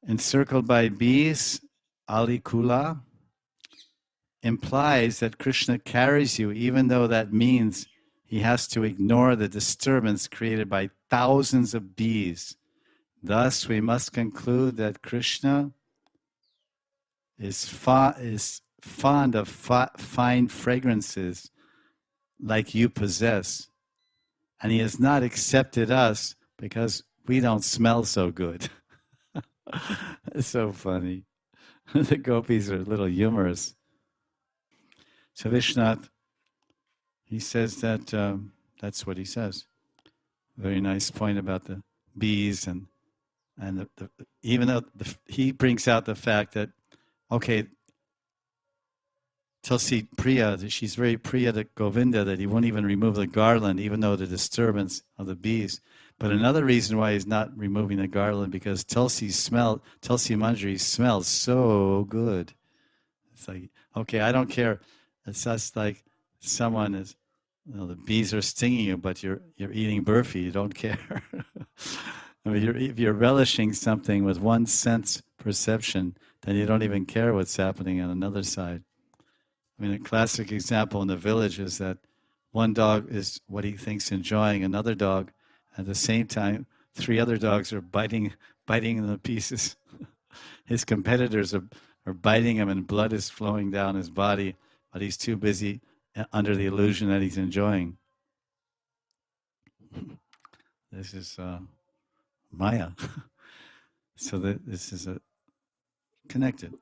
encircled by bees, alikula, implies that Krishna carries you, even though that means he has to ignore the disturbance created by thousands of bees. Thus, we must conclude that Krishna is fond of fine fragrances like you possess, and he has not accepted us because we don't smell so good. It's so funny. The gopis are a little humorous. So Vishnath, he says that, that's what he says. Very nice point about the bees and even though he brings out the fact that, okay, Tulsi Priya, she's very Priya to Govinda, that he won't even remove the garland, even though the disturbance of the bees. But another reason why he's not removing the garland, because Tulsi Manjari smells so good. It's like, okay, I don't care. It's just like someone is, the bees are stinging you, but you're eating burfi. You don't care. I mean, if you're relishing something with one sense perception, then you don't even care what's happening on another side. I mean, a classic example in the village is that one dog is what he thinks enjoying another dog. At the same time, 3 other dogs are biting him to pieces. His competitors are biting him, and blood is flowing down his body, but he's too busy under the illusion that he's enjoying. This is Maya. So this is connected.